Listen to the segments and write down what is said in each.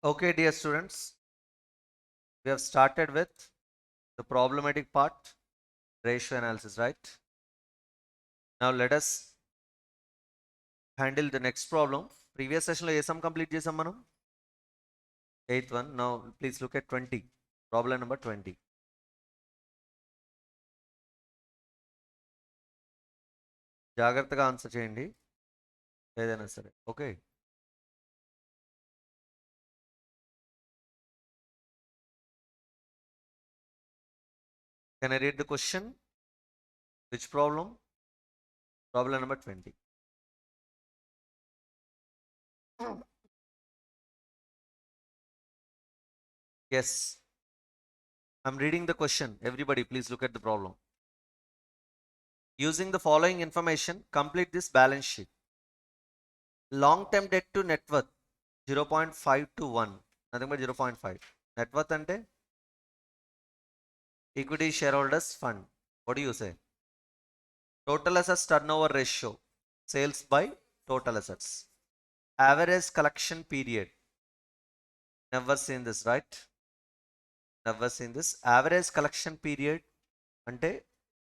Okay, dear students, we have started with the problematic part, ratio analysis, right? Now let us handle the next problem. Previous session లో ఏ sum complete చేసాం మనం? 8th one. Now please look at 20. Problem number 20. జాగ్రత్తగా answer చేయండి ఏదైనా సరే. Okay, can I read the question? Which problem? Problem number 20. Yes, I'm reading the question. Everybody please look at the problem. Using the following information, complete this balance sheet. Long term debt to net worth 0.5 to 1, nothing but 0.5. Net worth ante equity shareholders fund. What do you say? Total assets turnover ratio, sales by total assets. Average collection period, never seen this, right? Never seen this. Average collection period అంటే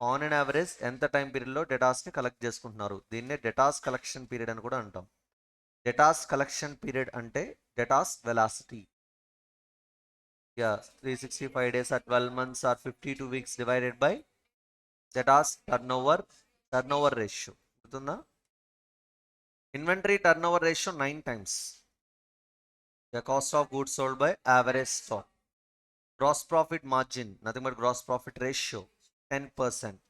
on and average ఎంత time పీరియడ్లో డేటాస్ని collect చేసుకుంటున్నారు, దీన్నే datas collection period అని కూడా అంటాం. Datas collection period అంటే datas velocity. Yeah, 365 days or 12 months or 52 weeks divided by debtors turnover ratio. గుర్తుందా? Inventory turnover ratio 9 times. The cost of goods sold by average stock. Gross profit margin, nothing but gross profit ratio, 10%.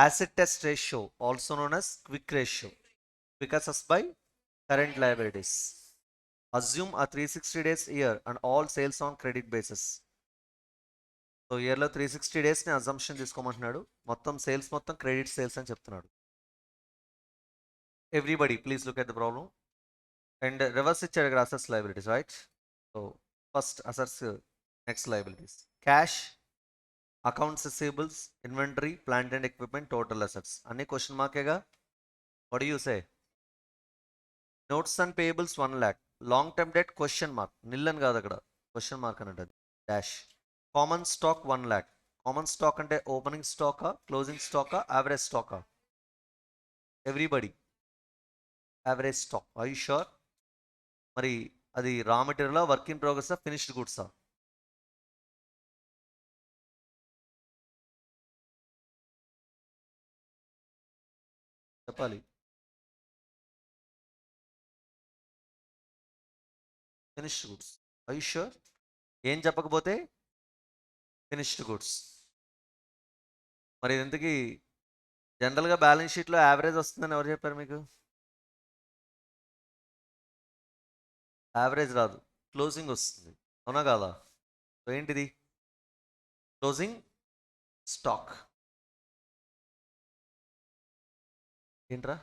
Asset test ratio, also known as quick ratio, quick assess by current liabilities. Assume a 360 days year and all sales on credit basis. So ఇయర్లో 360 డేస్ని assumption తీసుకోమంటున్నాడు, మొత్తం sales మొత్తం credit sales అని చెప్తున్నాడు. Everybody please look at the problem. And reverse ఇచ్చాడు ఇక్కడ assets liabilities, right? So first assets, next liabilities. Cash, accounts receivables, inventory, plant and equipment, total assets అన్ని question మార్కేగా. What you say? Notes and payables 1 lakh. Long term debt question mark, nil అని కాదు అక్కడ, question mark అని ఉంటుంది, dash. Common stock 1 lakh. Common stock అంటే opening స్టాకా, closing స్టాకా, యావరేజ్ స్టాకా? Everybody average stock. I sure? మరి అది raw material, work in progress, finished గుడ్సా? చెప్పాలి. Finished goods. I sure? ఏం చెప్పకపోతే ఫినిష్డ్ గుడ్స్. మరి ఇంతకీ జనరల్గా బ్యాలెన్స్ షీట్లో యావరేజ్ వస్తుందని ఎవరు చెప్పారు మీకు? యావరేజ్ రాదు, క్లోజింగ్ వస్తుంది, అవునా కాదా? ఏంటిది? Closing stock. ఏంట్రా?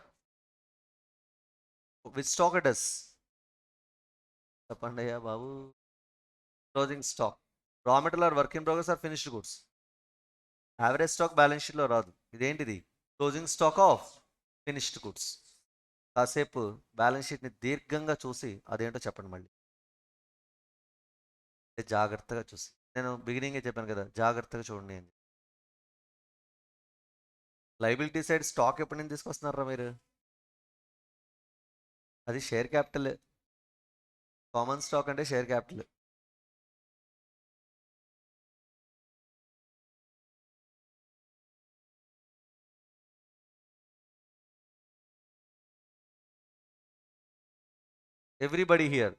With stock it is? చెప్పండి అయ్యా బాబు. Closing stock. Raw material or work in progress or finished goods. Average stock balance షీట్లో రాదు. ఇదేంటిది? Closing stock of finished goods. కాసేపు బ్యాలెన్స్ షీట్ని దీర్ఘంగా చూసి అదేంటో చెప్పండి మళ్ళీ. జాగ్రత్తగా చూసి, నేను బిగినింగే చెప్పాను కదా, జాగ్రత్తగా చూడండి అని. లైబిలిటీ సైడ్ స్టాక్ ఎప్పటి నుంచి తీసుకొస్తున్నారా మీరు? అది షేర్ క్యాపిటల్. కామన్ స్టాక్ అంటే షేర్ క్యాపిటల్. Everybody here.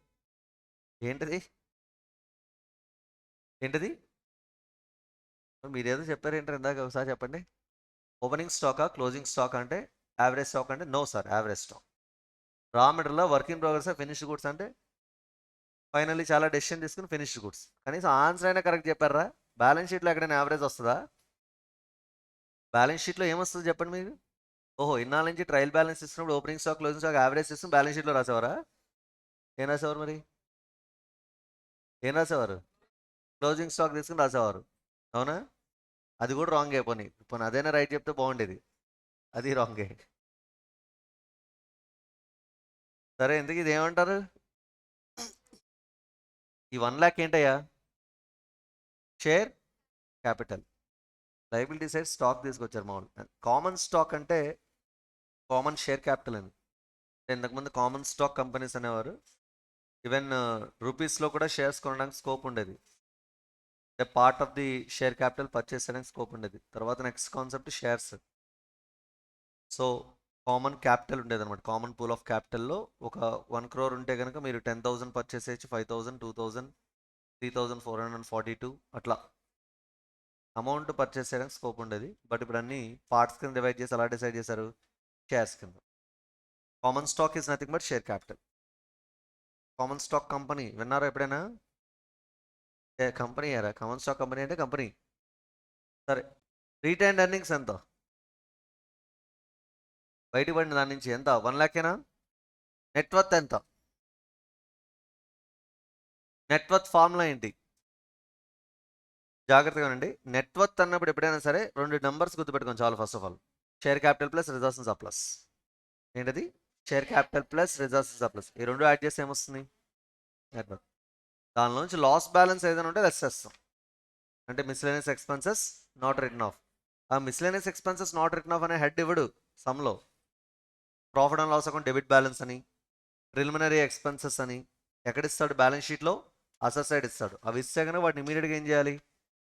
ఏంటది? ఏంటది? మీరేదో చెప్పారు ఏంటారు ఇందాక, ఒకసారి చెప్పండి. ఓపెనింగ్ స్టాకా, క్లోజింగ్ స్టాక్ అంటే యావరేజ్ స్టాక్ అంటే no sir, average stock. Raw మెటీరియల్లో work in progress, finished goods అంటే ఫైనల్లీ చాలా డెసిషన్ తీసుకుని ఫినిష్డ్ గుడ్స్. కనీసం ఆన్సర్ అయినా కరెక్ట్ చెప్పారా? బ్యాలెన్స్ షీట్లో ఎక్కడైనా యావరేజ్ వస్తుందా? బ్యాలెన్స్ షీట్లో ఏమొస్తుంది చెప్పండి మీరు? ఓహో, ఇన్నాళ్ళ నుంచి ట్రయల్ బ్యాలెన్స్ ఇస్తున్నప్పుడు opening stock, closing stock average తీసుకుని బ్యాలెన్స్ షీట్లో రాసేవారా? ఏం రాసేవారు మరి? ఏం రాసేవారు? క్లోజింగ్ స్టాక్ తీసుకుని రాసేవారు, అవునా? అది కూడా రాంగ్ అయిపోయి, ఇప్పుడు అదైనా రైట్ చెప్తే బాగుండేది. అది రాంగే. సరే, ఎందుకు ఇది ఏమంటారు? ఈ 1 lakh ఏంటయ్యా? Share capital. Liability side stock తీసుకొచ్చారు మామూలు. కామన్ స్టాక్ అంటే కామన్ షేర్ క్యాపిటల్ అని. ఇంతకుముందు కామన్ స్టాక్ కంపెనీస్ అనేవారు. ఈవెన్ రూపీస్లో కూడా షేర్స్ కొనడానికి స్కోప్ ఉండేది. Part of the share capital purchase చేయడానికి స్కోప్ ఉండేది. తర్వాత next concept shares. So common capital ఉండేది అనమాట. కామన్ పూల్ ఆఫ్ క్యాపిటల్లో ఒక 1 crore ఉంటే కనుక మీరు 10,000 పర్చేస్ చేయొచ్చు, 5,000, 2,000, 3,442 అట్లా అమౌంట్ పర్చేస్ చేయడానికి స్కోప్ ఉండేది. బట్ ఇప్పుడు అన్ని పార్ట్స్ కింద డివైడ్ చేసి అలా డిసైడ్ చేశారు, షేర్స్ కింద. Common stock is nothing but share capital. Common stock company విన్నారా ఎప్పుడైనా? కంపెనీ ఏరా కామన్ స్టాక్ కంపెనీ అంటే కంపెనీ. సరే, రీటైన్డ్ ఎర్నింగ్స్ ఎంత? బయట పడిన దాని నుంచి ఎంత? 1 lakh నెట్వర్త్ ఎంత? నెట్వర్త్ ఫార్ములా ఏంటి? జాగ్రత్తగా అండి. నెట్వర్త్ అన్నప్పుడు ఎప్పుడైనా సరే 2 నెంబర్స్ గుర్తుపెట్టుకోండి చాలు. First of all share capital plus reserves and surplus. ఏంటది? Share capital plus reserves and surplus. ఈ రెండు యాడ్ చేస్తే ఏమొస్తుంది? నెట్వర్త్. దానిలోంచి లాస్ బ్యాలెన్స్ ఏదైనా ఉంటే లెస్ చేస్తాం. అంటే miscellaneous expenses not written off. ఆ miscellaneous expenses not written off అనే హెడ్ ఇవ్వడు సమ్లో. Profit and loss account debit balance అని, ప్రిలిమినరీ ఎక్స్పెన్సెస్ అని ఎక్కడిస్తాడు? బ్యాలెన్స్ షీట్లో అసెట్ సైడ్ ఇస్తాడు. అవి ఇస్తే కనుక వాటిని ఇమీడియట్గా ఏం చేయాలి?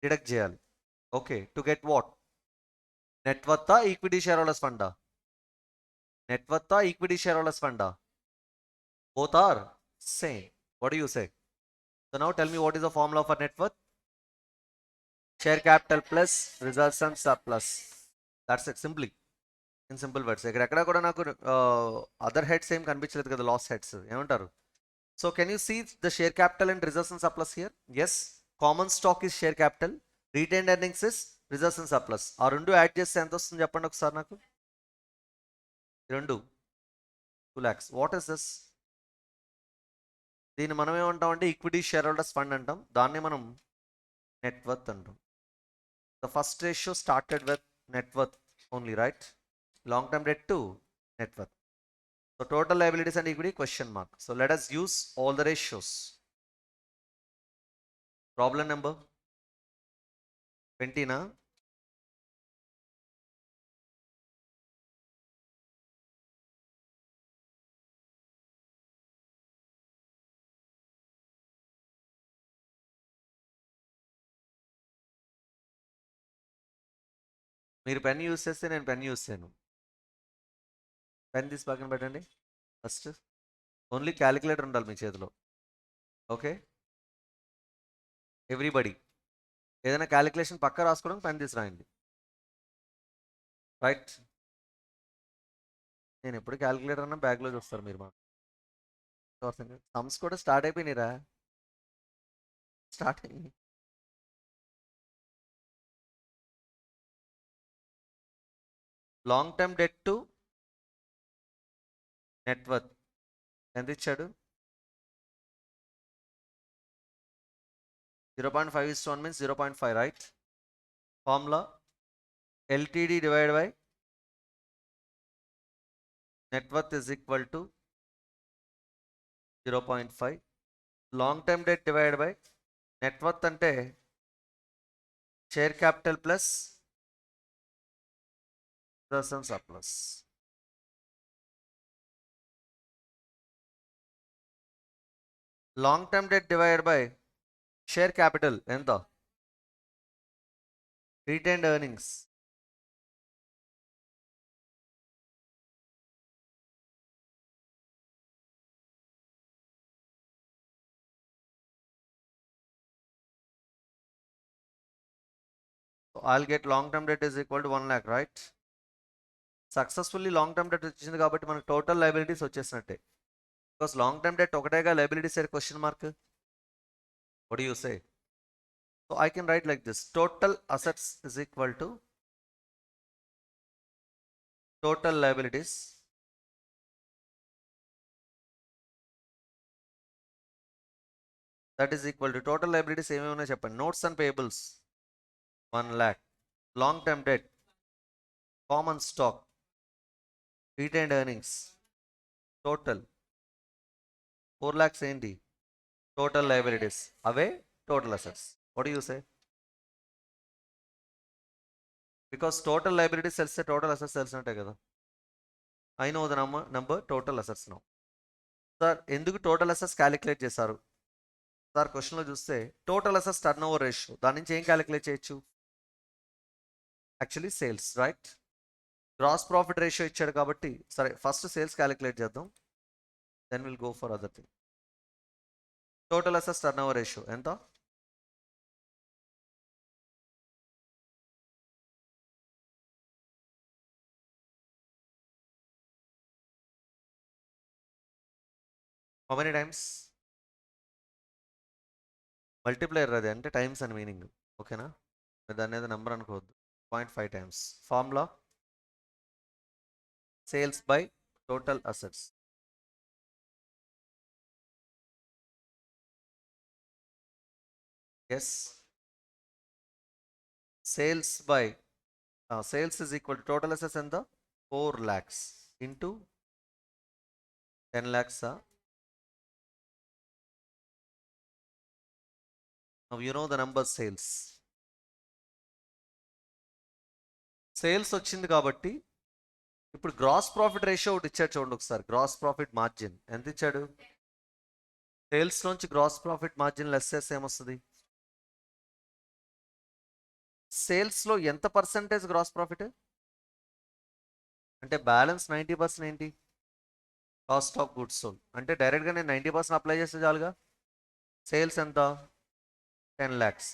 డిడక్ట్ చేయాలి. Okay, to get what? నెట్వర్తా ఈక్విటీ షేర్ హోల్డర్స్ ఫండా? నెట్వర్తా ఈక్విటీ షేర్ హోల్డర్స్ ఫండా? Both are same. What do you say? So now tell me what is the formula for net worth? Share capital plus reserves and surplus. That's it, simply. In simple words. ఎక్కడ కూడా నాకు other heads ఏం కనిపించలేదు కదా, loss heads. ఏమంటారు? So can you see the share capital and reserves and surplus here? Yes, common stock is share capital, retained earnings is reserves and surplus. ఆ రెండు add చేస్తే ఎంత వస్తుంది చెప్పండి ఒకసారి నాకు. రెండు 2 lakhs. What is this? దీన్ని మనం ఏమంటాం అంటే ఈక్విటీ షేర్ హోల్డర్స్ ఫండ్ అంటాం. దాన్ని మనం నెట్వర్త్ అంటాం. The first ratio started with net worth only, right? Long term debt to net worth. So total liabilities and equity question mark. So let us use all the ratios. Problem number 20 na? మీరు pen use చేస్తే నేను pen use చేయను. Pen తీసి పక్కన పెట్టండి. First only calculator ఉండాలి మీ చేతిలో. Okay, everybody ఏదైనా క్యాలిక్యులేషన్ పక్క రాసుకోవడం పెన్ తీసి రాయండి. రైట్? నేను ఎప్పుడు క్యాలిక్యులేటర్ అన్నా బ్యాగ్లో చూస్తారు మీరు. మాకు సమ్స్ కూడా స్టార్ట్ అయిపోయినాయిరా. స్టార్ట్ అయ్యి long term debt to net worth ఎంత ఇచ్చాడు? 0.5:1 means 0.5, right? Formula LTD divided by net worth is equal to 0.5. Long term debt divided by net worth ante share capital plus reserves and surplus. Long term debt divided by share capital enta? Retained earnings. So I'll get long term debt is equal to 1 lakh, right? Successfully long term debt వచ్చింది కాబట్టి మనకు total liabilities వచ్చేసినట్టే. Because long term debt ఒకటేగా, liabilities అయితే question mark. What do you say? So I can write like this: total assets is equal to total liabilities that is equal to total liabilities ఏమేమి ఉన్నాయో చెప్పండి. Notes and payables 1 lakh, long term debt, common stock, retained earnings, total 4 lakhs ఏంటి? Total liabilities అవే total assets. What you say? Because total liabilities తెలిస్తే total assets తెలిసినట్టే కదా. I know the number total assets no. Sir ఎందుకు total assets calculate చేశారు sir? క్వశ్చన్లో చూస్తే total assets turn over ratio, దాని నుంచి ఏం క్యాలిక్యులేట్ చేయొచ్చు? Actually sales, right? Gross profit ratio ఇచ్చాడు కాబట్టి సరే ఫస్ట్ సేల్స్ క్యాలిక్యులేట్ చేద్దాం, then will go for other thing. Total assets turn over ratio ఎంత? How many times? మల్టిప్లైర్ అది, అంటే టైమ్స్ అని మీనింగ్, ఓకేనా? దాని అనేది నెంబర్ అనుకోవద్దు. 0.5 times. Formula sales by total assets. Yes, sales by sales is equal to total assets ఎంత? 4 lakhs into 10 lakhs. Now you know the number sales. Sales వచ్చింది కాబట్టి ఇప్పుడు గ్రాస్ ప్రాఫిట్ రేషియో ఒకటి ఇచ్చాడు చూడండి ఒకసారి. గ్రాస్ ప్రాఫిట్ మార్జిన్ ఎంత ఇచ్చాడు? సేల్స్ నుంచి గ్రాస్ ప్రాఫిట్ మార్జిన్ లెస్ చేస్తే ఏమొస్తుంది? సేల్స్లో ఎంత పర్సెంటేజ్ గ్రాస్ ప్రాఫిట్? అంటే బ్యాలెన్స్ 90% ఏంటి? Cost of goods sold. అంటే డైరెక్ట్గా నేను 90% అప్లై చేస్తే చాలుగా. సేల్స్ ఎంత? 10 lakhs.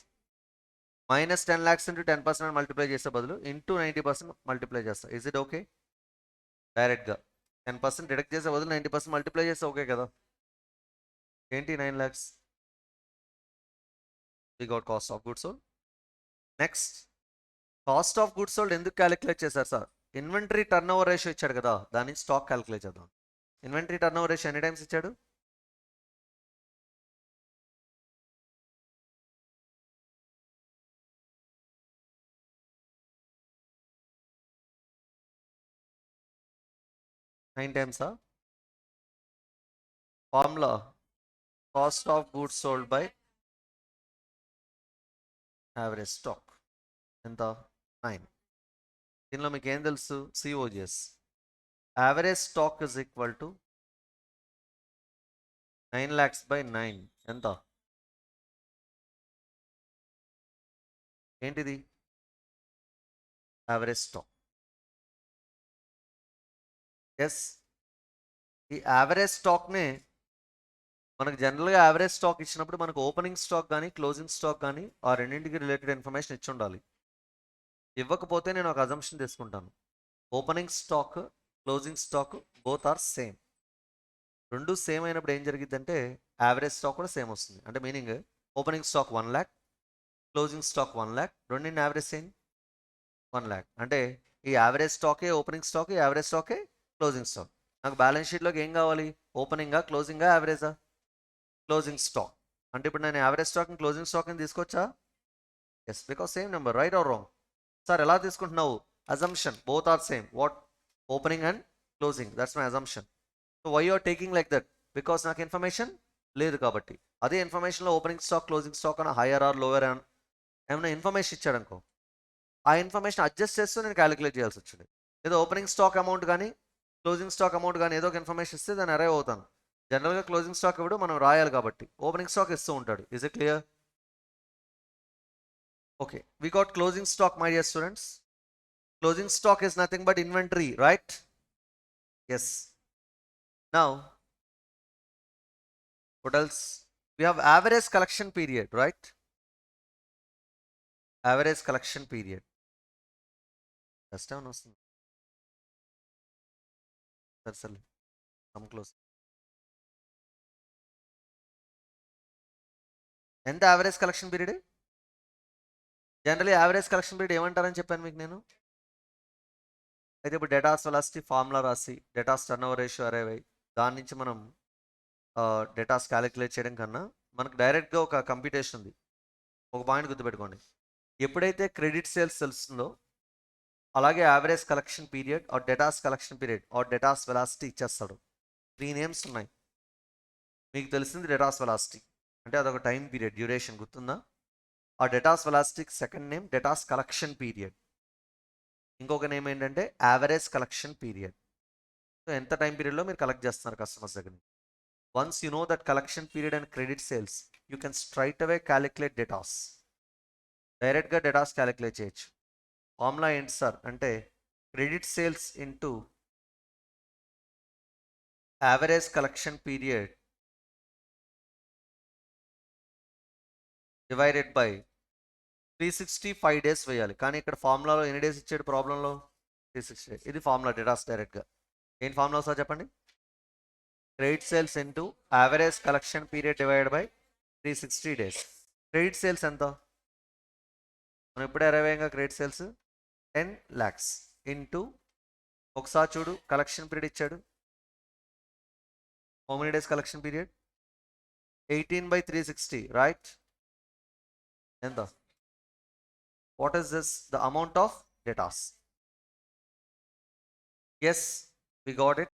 Minus 10 lakhs into 10% multiply చేసే బదులు ఇంటూ 90% మల్టిప్లై చేస్తా. Is it okay? డైరెక్ట్గా 10% డిడక్ట్ చేసే బదులు 90% మల్టిప్లై చేస్తే ఓకే కదా. ఏంటి 9 lakhs? We got cost of goods sold. Next, cost of goods sold ఎందుకు క్యాలిక్యులేట్ చేశారు sir? Inventory turn over ratio ఇచ్చాడు కదా, దాని స్టాక్ క్యాలిక్యులేట్ చేద్దాం. ఇన్వెంటరీ టర్న్ ఓవర్ రేషియో ఎన్ని టైమ్స్ ఇచ్చాడు? 9 టైమ్సా? Formula cost of goods sold by average stock ఎంత? 9. దీనిలో మీకు ఏం తెలుసు? C O G S. Average stock is equal to 9 lakhs by 9 ఎంత? ఏంటిది? Average stock. ఎస్, ఈ యావరేజ్ స్టాక్నే మనకు జనరల్గా యావరేజ్ స్టాక్ ఇచ్చినప్పుడు మనకు ఓపెనింగ్ స్టాక్ కానీ క్లోజింగ్ స్టాక్ కానీ ఆ రెండింటికి రిలేటెడ్ ఇన్ఫర్మేషన్ ఇచ్చి ఉండాలి. ఇవ్వకపోతే నేను ఒక అజంప్షన్ తీసుకుంటాను, opening stock closing stock both are same. రెండు సేమ్ అయినప్పుడు ఏం జరిగిద్దంటే యావరేజ్ స్టాక్ కూడా సేమ్ వస్తుంది. అంటే meaning opening stock 1 lakh, closing stock 1 lakh, రెండింటిని యావరేజ్ సేమ్ 1 lakh. అంటే ఈ యావరేజ్ స్టాకే ఓపెనింగ్ స్టాక్, యావరేజ్ స్టాకే క్లోజింగ్ స్టాక్. నాకు బ్యాలెన్స్ షీట్లోకి ఏం కావాలి? ఓపెనింగా, క్లోజింగా, యావరేజా? Closing stock. అంటే ఇప్పుడు నేను యావరేజ్ స్టాక్ని క్లోజింగ్ స్టాక్ని తీసుకోవచ్చా? Yes, because same number, right are wrong? Sir ఎలా తీసుకుంటున్నావు? Assumption both are same. What? Opening and closing, that's my assumption. So why you're taking like that? Because నాకు ఇన్ఫర్మేషన్ లేదు కాబట్టి. అదే ఇన్ఫర్మేషన్లో ఓపెనింగ్ స్టాక్ క్లోజింగ్ స్టాక్ అని higher or lower అని ఏమైనా ఇన్ఫర్మేషన్ ఇచ్చాడు అనుకో, ఆ ఇన్ఫర్మేషన్ అడ్జస్ట్ చేస్తూ నేను క్యాలిక్యులేట్ చేయాల్సి వచ్చింది. ఏదో ఓపెనింగ్ స్టాక్ అమౌంట్ కానీ క్లోజింగ్ స్టాక్ అమౌంట్ కానీ ఏదో ఒక ఇన్ఫర్మేషన్ ఇస్తే దాన్ని అరైవ్ అవుతాను. జనరల్గా క్లోజింగ్ స్టాక్ ఇవ్వడు, మనం రాయాలి కాబట్టి ఓపెనింగ్ స్టాక్ ఇస్తూ ఉంటాడు. Is it clear? Okay, we got closing stock, my dear students. Closing stock is nothing but inventory, right? Yes. Now, what else? We have average collection period, right? Average collection period. Just down వస్తుంది. సరే come close. ఎంత average collection period? Generally average collection period ఏమంటారని చెప్పాను మీకు నేను. అయితే ఇప్పుడు debtors velocity formula రాసి debtors turn over ratio arrive అయ్యి దాని నుంచి మనం డేటాస్ క్యాలిక్యులేట్ చేయడం కన్నా మనకు డైరెక్ట్గా ఒక కంప్యూటేషన్ ఉంది. ఒక పాయింట్ గుర్తుపెట్టుకోండి, ఎప్పుడైతే క్రెడిట్ సేల్స్ తెలుస్తుందో అలాగే average collection period are datas collection period are datas velocity ఇచ్చేస్తాడు. 3 నేమ్స్ ఉన్నాయి. మీకు తెలిసింది డేటాస్ వెలాసిటీ, అంటే అదొక టైం పీరియడ్, డ్యూరేషన్ గుర్తుందా? ఆ డేటాస్ వెలాసిటీకి second name debtors collection period. ఇంకొక నేమ్ ఏంటంటే యావరేజ్ కలెక్షన్ పీరియడ్. సో ఎంత టైం పీరియడ్లో మీరు కలెక్ట్ చేస్తున్నారు కస్టమర్స్ దగ్గర నుంచి. Once you know that collection period and credit sales, you can straight away calculate debtors. డైరెక్ట్గా డేటాస్ క్యాలిక్యులేట్ చేయొచ్చు. ఫార్ములా ఏంటి సార్ అంటే credit sales into average collection period divided by 365 days వేయాలి. కానీ ఇక్కడ ఫార్ములాలో ఎన్ని డేస్ ఇచ్చాడు ప్రాబ్లంలో? 360. ఇది ఫార్ములా డేటాస్ డైరెక్ట్గా. ఏం ఫార్ములా సార్ చెప్పండి? Credit sales into average collection period divide by 360 days. Credit sales ఎంత? మనం ఇప్పుడే అరవేయంగా క్రెడిట్ సేల్స్ 10 lakhs ఇంటూ ఒకసారి చూడు కలెక్షన్ పీరియడ్ ఇచ్చాడు. How many days collection period? 18/360, right? ఎంత? What is this? The amount of debtors. Yes, we got it.